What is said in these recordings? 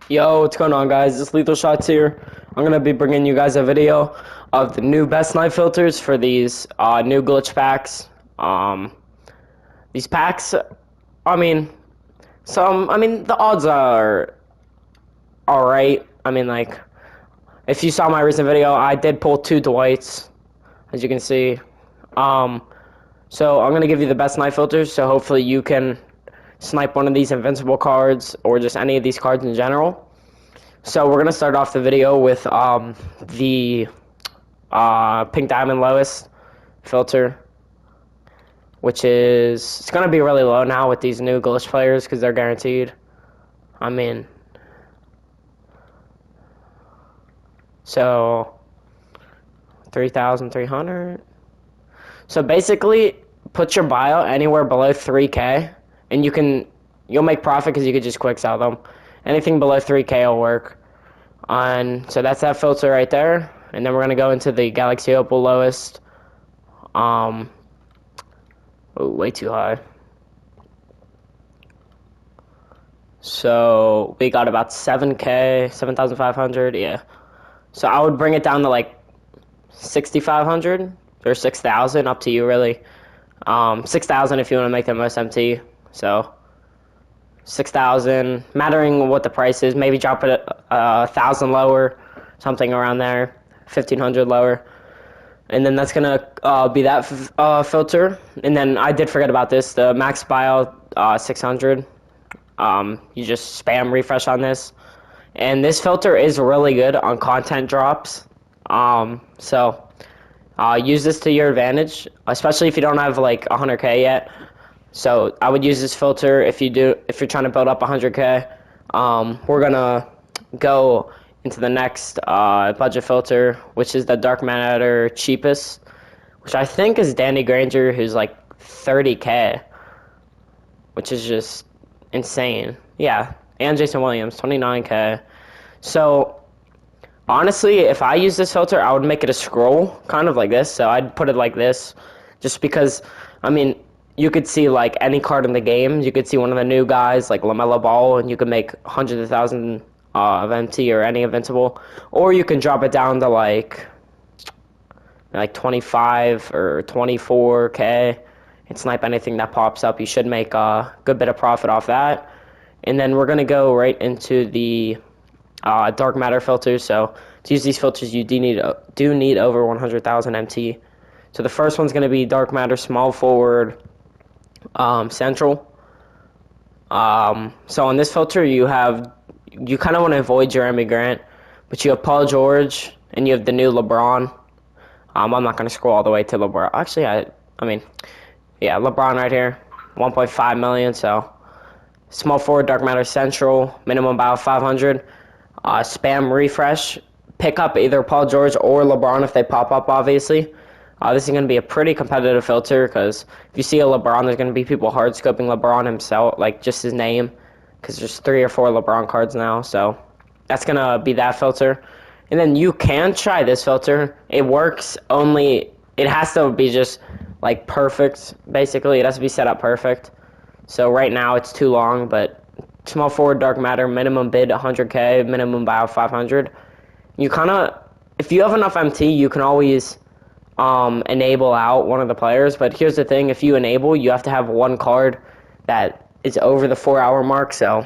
Yo, what's going on, guys? It's Lethal Shots here. I'm gonna be bringing you guys a video of the new best Snipe filters for these new glitch packs. These packs, I mean, the odds are all right. Like, if you saw my recent video, I did pull two Dwights, as you can see. Um, so I'm gonna give you the best Snipe filters. So hopefully you can snipe one of these invincible cards or just any of these cards in general. So we're gonna start off the video with the pink diamond lowest filter, which is it's gonna be really low now with these new glitch players because they're guaranteed. I mean, so 3,300. So basically, put your bio anywhere below 3K, and you'll make profit because you could just quick sell them. Anything below 3K will work. So that's that filter right there. And then we're gonna go into the Galaxy Opal lowest. Oh, way too high. So we got about 7K, 7,500. Yeah. So I would bring it down to like 6,500 or 6,000, up to you really. 6,000 if you want to make the most MT. So 6,000, mattering what the price is. Maybe drop it 1,000 lower, something around there. 1,500 lower. And then that's gonna be that filter. And then I did forget about this. The max bio 600. You just spam refresh on this. And this filter is really good on content drops. So use this to your advantage, especially if you don't have like 100K yet. So I would use this filter if you're trying to build up 100K. We're gonna go into the next budget filter, which is the Dark Matter cheapest, which I think is Danny Granger, who's like 30K, which is just insane. Yeah, and Jason Williams, 29K. So honestly, if I use this filter, I would make it a scroll, kind of like this. So I'd put it like this, just because, you could see like any card in the game. You could see one of the new guys like LaMelo Ball, and you could make hundreds of thousands of MT or any invincible, or you can drop it down to like 25 or 24K and snipe anything that pops up. You should make a good bit of profit off that. And then we're gonna go right into the dark matter filters. So to use these filters, you do need over 100,000 MT. So the first one's gonna be dark matter small forward central. So on this filter, you kind of want to avoid Jeremy Grant, but you have Paul George and you have the new LeBron. I'm not going to scroll all the way to LeBron. Actually, yeah, LeBron right here, 1.5 million. So small forward, dark matter central, minimum bio 500. Spam refresh. Pick up either Paul George or LeBron if they pop up, obviously. This is going to be a pretty competitive filter because if you see a LeBron, there's going to be people hard scoping LeBron himself, like just his name, because there's 3 or 4 LeBron cards now. So that's going to be that filter. And then you can try this filter. It works, only it has to be just like perfect, basically. It has to be set up perfect. So right now it's too long, but small forward dark matter, minimum bid 100K, minimum bio 500. If you have enough MT, you can always enable out one of the players. But here's the thing, if you enable, you have to have one card that is over the 4-hour mark. So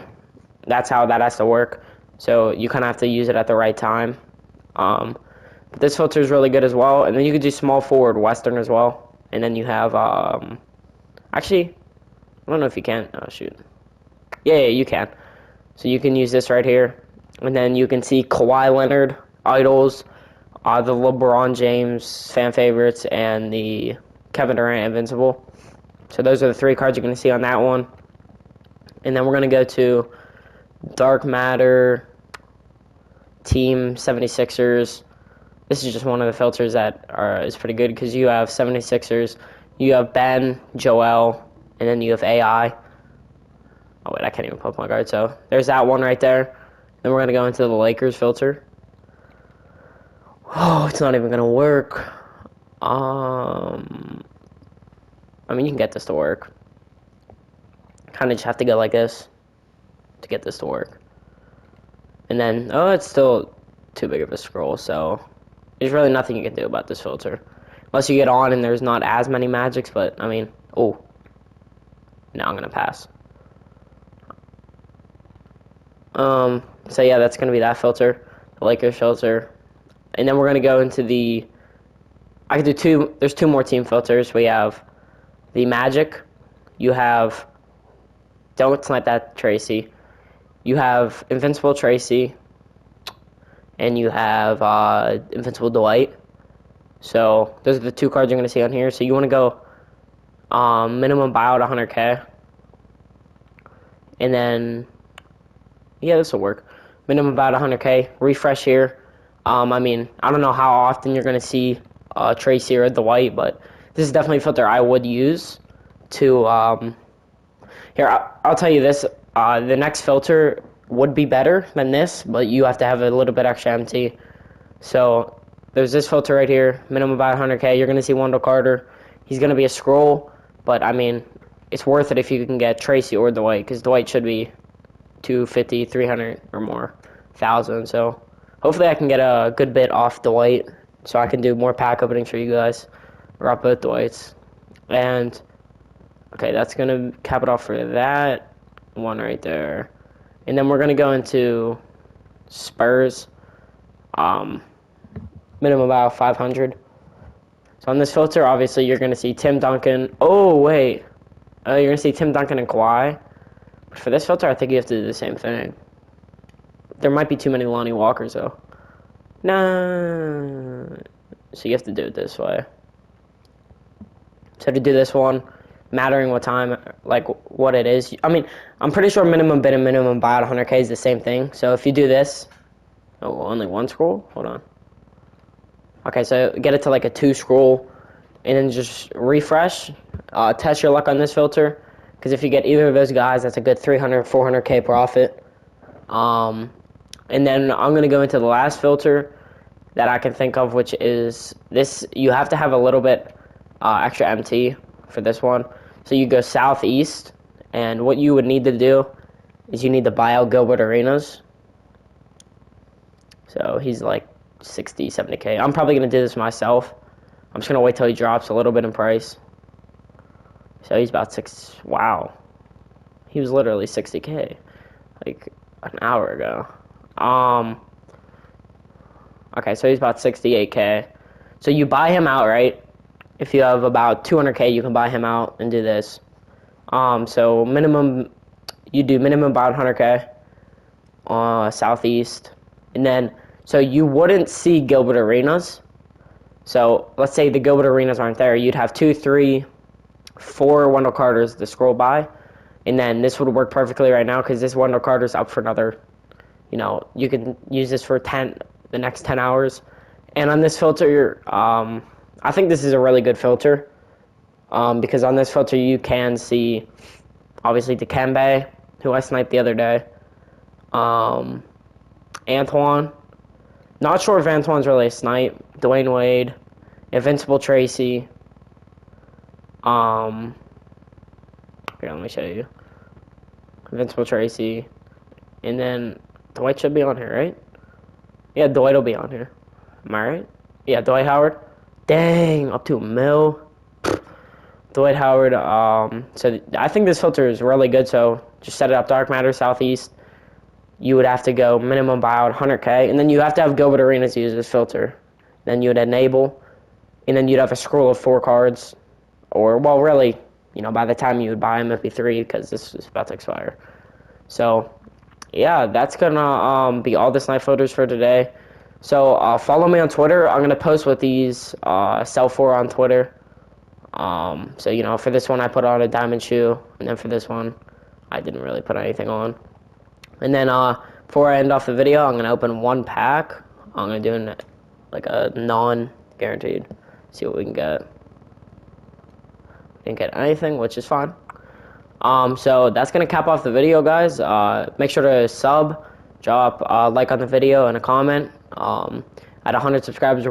that's how that has to work. So you kind of have to use it at the right time. But this filter is really good as well. And then you could do small forward Western as well. And then you have, actually, I don't know if you can. Oh, shoot. Yeah, you can. So you can use this right here. And then you can see Kawhi Leonard, Idols, the LeBron James fan favorites, and the Kevin Durant Invincible. So those are the 3 cards you're going to see on that one. And then we're going to go to Dark Matter Team 76ers. This is just one of the filters that is pretty good because you have 76ers, you have Ben, Joel, and then you have AI. Oh, wait, I can't even put my guard. So there's that one right there. Then we're going to go into the Lakers filter. Oh, it's not even going to work. You can get this to work. Kind of just have to go like this to get this to work. then, oh, it's still too big of a scroll, so there's really nothing you can do about this filter. Unless you get on and there's not as many magics, but, I mean, oh. No, I'm going to pass. So yeah, that's going to be that filter, the Lakers filter. And then we're going to go into the, I can do two, there's two more team filters. We have the Magic, you have, don't snipe that Tracy, you have Invincible Tracy, and you have Invincible Dwight. So those are the two cards you're going to see on here. So you want to go minimum buyout 100K. And then, yeah, this will work. Minimum about 100K. Refresh here. I mean, I don't know how often you're going to see Tracy or Dwight, but this is definitely a filter I would use to, here, I'll tell you this. The next filter would be better than this, but you have to have a little bit extra MT. So there's this filter right here, minimum about 100K. You're going to see Wendell Carter. He's going to be a scroll, but I mean, it's worth it if you can get Tracy or Dwight, because Dwight should be 250, 300 or more, 1,000. So hopefully I can get a good bit off Dwight, so I can do more pack openings for you guys. Rock both Dwights. And okay, that's gonna cap it off for that one right there. And then we're gonna go into Spurs. Minimum about 500. So on this filter, obviously you're gonna see Tim Duncan. Oh wait, you're gonna see Tim Duncan and Kawhi. But for this filter, I think you have to do the same thing. There might be too many Lonnie Walkers though. No. So you have to do it this way. So to do this one, mattering what time, like what it is. I mean, I'm pretty sure minimum bid and minimum buyout 100K is the same thing. So if you do this, oh, only one scroll? Hold on. Okay, so get it to like a 2 scroll, and then just refresh. Test your luck on this filter, because if you get either of those guys, that's a good 300, 400K profit. And then I'm going to go into the last filter that I can think of, which is this. You have to have a little bit extra MT for this one. So you go southeast, and what you would need to do is you need to buy out Gilbert Arenas. So he's like 60, 70K. I'm probably going to do this myself. I'm just going to wait till he drops a little bit in price. So he's about 6, wow. He was literally 60K, like an hour ago. Okay, so he's about 68K. So you buy him out, right? If you have about 200K, you can buy him out and do this. So minimum, you do minimum about 100K, southeast. And then, so you wouldn't see Gilbert Arenas. So let's say the Gilbert Arenas aren't there. You'd have 2, 3, 4 Wendell Carters to scroll by. And then this would work perfectly right now, because this Wendell Carter's up for another, you know, you can use this for the next 10 hours. And on this filter, I think this is a really good filter, because on this filter you can see, obviously, Dikembe, who I sniped the other day, Antoine. Not sure if Antoine's really a snipe. Dwayne Wade, Invincible Tracy. Here, let me show you. Invincible Tracy, and then Dwight should be on here, right? Yeah, Dwight will be on here. Am I right? Yeah, Dwight Howard. Dang, up to $1 mil. Dwight Howard. So I think this filter is really good. So just set it up. Dark Matter Southeast. You would have to go minimum buyout 100K, and then you have to have Gilbert Arenas to use this filter. Then you would enable, and then you'd have a scroll of 4 cards, or well, really, you know, by the time you would buy them, it'd be 3 because this is about to expire. So yeah, that's gonna be all the snipe filters for today. So follow me on Twitter. I'm gonna post what these sell for on Twitter. So you know, for this one I put on a diamond shoe, and then for this one I didn't really put anything on. And then before I end off the video, I'm gonna open 1 pack. I'm gonna do like a non-guaranteed. See what we can get. Didn't get anything, which is fine. So that's gonna cap off the video, guys. Make sure to sub, drop a like on the video and a comment. At 100 subscribers, we're